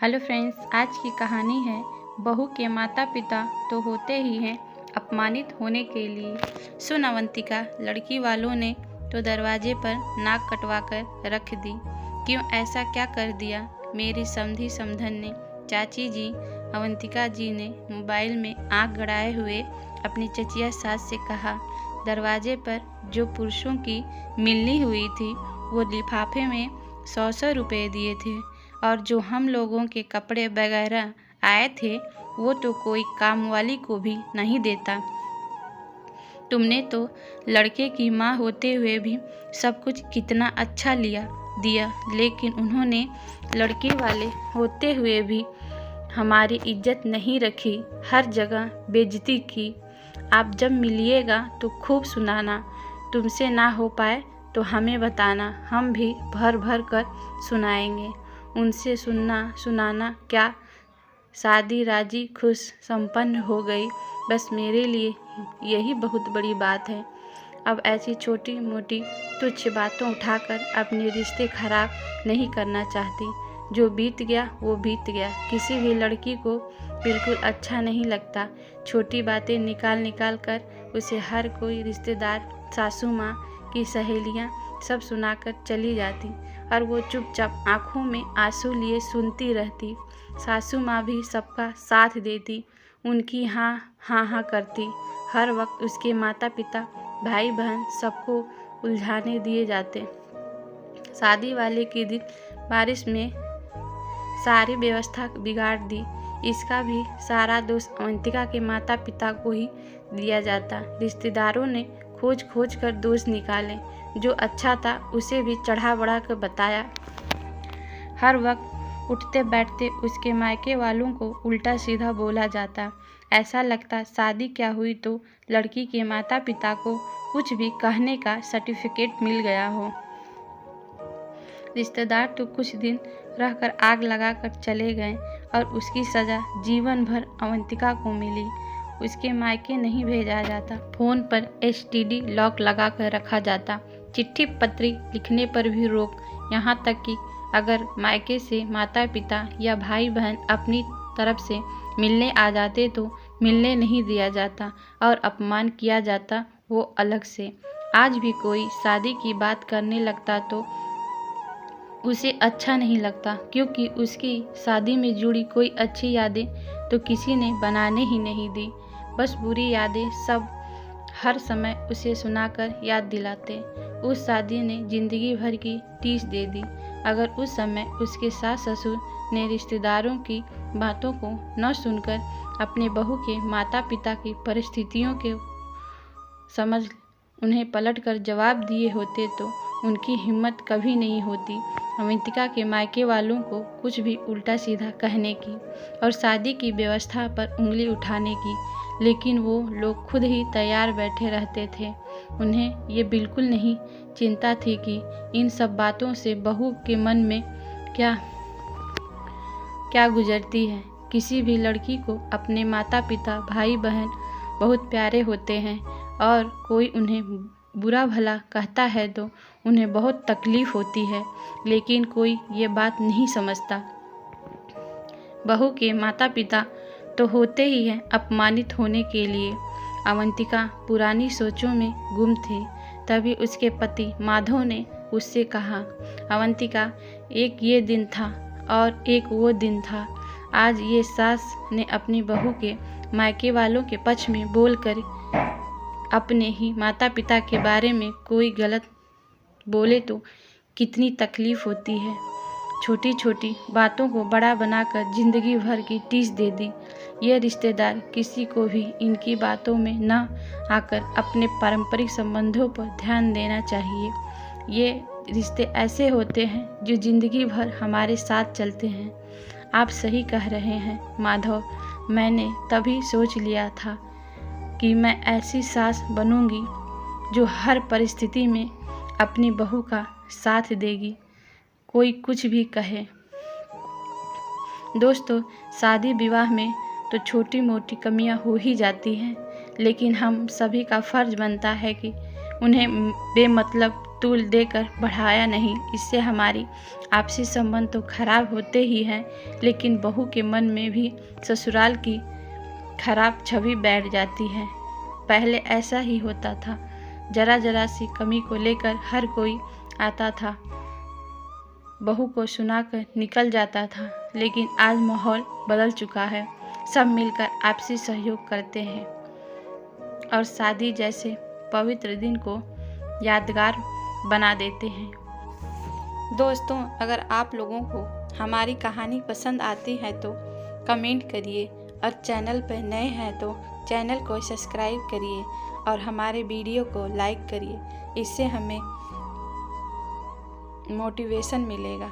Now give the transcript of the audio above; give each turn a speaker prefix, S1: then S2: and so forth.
S1: Hello friends, आज की कहानी है बहू के माता पिता तो होते ही हैं अपमानित होने के लिए। सुन अवंतिका, लड़की वालों ने तो दरवाजे पर नाक कटवा कर रख दी। क्यों, ऐसा क्या कर दिया मेरी समधी समधन ने? चाची जी, अवंतिका जी ने मोबाइल में आंख गड़ाए हुए अपनी चचिया सास से कहा। दरवाजे पर जो पुरुषों की मिलनी हुई थी वो लिफाफे में 100 रुपये दिए थे, और जो हम लोगों के कपड़े वगैरह आए थे वो तो कोई काम वाली को भी नहीं देता। तुमने तो लड़के की माँ होते हुए भी सब कुछ कितना अच्छा दिया, लेकिन उन्होंने लड़के वाले होते हुए भी हमारी इज्जत नहीं रखी, हर जगह बेइज्जती की। आप जब मिलिएगा तो खूब सुनाना, तुमसे ना हो पाए तो हमें बताना, हम भी भर भर कर सुनाएंगे। उनसे सुनाना क्या, शादी राजी खुश संपन्न हो गई, बस मेरे लिए यही बहुत बड़ी बात है। अब ऐसी छोटी मोटी तुच्छ बातों उठाकर अपने रिश्ते खराब नहीं करना चाहती। जो बीत गया वो बीत गया। किसी भी लड़की को बिल्कुल अच्छा नहीं लगता छोटी बातें निकाल कर उसे हर कोई रिश्तेदार, सासू माँ की सहेलियाँ सब सुनाकर चली जाती, और वो चुपचाप आंखों में आंसू लिए सुनती रहती। सासू माँ भी सबका साथ देती, उनकी हाँ करती। हर वक्त उसके माता पिता, भाई बहन सबको उलझाने दिए जाते। शादी वाले के दिन बारिश में सारी व्यवस्था बिगाड़ दी। इसका भी सारा दोष अवंतिका के माता पिता को ही दिया जाता। रिश्तेदारों ने खोज कर दोष निकाले, जो अच्छा था उसे भी चढ़ा बढ़ा कर बताया। हर वक्त उठते बैठते उसके मायके वालों को उल्टा सीधा बोला जाता। ऐसा लगता शादी क्या हुई तो लड़की के माता पिता को कुछ भी कहने का सर्टिफिकेट मिल गया हो। रिश्तेदार तो कुछ दिन रहकर आग लगाकर चले गए, और उसकी सज़ा जीवन भर अवंतिका को मिली। उसके मायके नहीं भेजा जाता, फ़ोन पर STD लॉक लगा कर रखा जाता, चिट्ठी पत्री लिखने पर भी रोक, यहाँ तक कि अगर मायके से माता पिता या भाई बहन अपनी तरफ से मिलने आ जाते तो मिलने नहीं दिया जाता, और अपमान किया जाता वो अलग से। आज भी कोई शादी की बात करने लगता तो उसे अच्छा नहीं लगता, क्योंकि उसकी शादी में जुड़ी कोई अच्छी यादें तो किसी ने बनाने ही नहीं दी। बस बुरी यादें सब हर समय उसे सुनाकर याद दिलाते। उस शादी ने जिंदगी भर की टीस दे दी। अगर उस समय उसके सास ससुर ने रिश्तेदारों की बातों को न सुनकर अपने बहू के माता पिता की परिस्थितियों के समझ उन्हें पलटकर जवाब दिए होते तो उनकी हिम्मत कभी नहीं होती अवंतिका के मायके वालों को कुछ भी उल्टा सीधा कहने की और शादी की व्यवस्था पर उंगली उठाने की। लेकिन वो लोग खुद ही तैयार बैठे रहते थे। उन्हें ये बिल्कुल नहीं चिंता थी कि इन सब बातों से बहू के मन में क्या गुजरती है। किसी भी लड़की को अपने माता पिता, भाई बहन बहुत प्यारे होते हैं, और कोई उन्हें बुरा भला कहता है तो उन्हें बहुत तकलीफ़ होती है, लेकिन कोई ये बात नहीं समझता। बहू के माता पिता तो होते ही हैं अपमानित होने के लिए। अवंतिका पुरानी सोचों में गुम थी। तभी उसके पति माधव ने उससे कहा, अवंतिका, एक ये दिन था और एक वो दिन था। आज ये सास ने अपनी बहू के मायके वालों के पक्ष में बोलकर अपने ही माता पिता के बारे में कोई गलत बोले तो कितनी तकलीफ़ होती है। छोटी छोटी बातों को बड़ा बनाकर जिंदगी भर की टीस दे दी। ये रिश्तेदार किसी को भी इनकी बातों में न आकर अपने पारंपरिक संबंधों पर ध्यान देना चाहिए। ये रिश्ते ऐसे होते हैं जो जिंदगी भर हमारे साथ चलते हैं। आप सही कह रहे हैं माधव, मैंने तभी सोच लिया था कि मैं ऐसी सास बनूंगी जो हर परिस्थिति में अपनी बहू का साथ देगी, कोई कुछ भी कहे। दोस्तों, शादी विवाह में तो छोटी मोटी कमियां हो ही जाती हैं, लेकिन हम सभी का फर्ज बनता है कि उन्हें बेमतलब तूल देकर बढ़ाया नहीं। इससे हमारी आपसी संबंध तो खराब होते ही हैं, लेकिन बहू के मन में भी ससुराल की खराब छवि बैठ जाती है। पहले ऐसा ही होता था, जरा जरा सी कमी को लेकर हर कोई आता था, बहू को सुनाकर निकल जाता था। लेकिन आज माहौल बदल चुका है। सब मिलकर आपसी सहयोग करते हैं और शादी जैसे पवित्र दिन को यादगार बना देते हैं। दोस्तों, अगर आप लोगों को हमारी कहानी पसंद आती है तो कमेंट करिए, और चैनल पर नए हैं तो चैनल को सब्सक्राइब करिए और हमारे वीडियो को लाइक करिए। इससे हमें मोटिवेशन मिलेगा।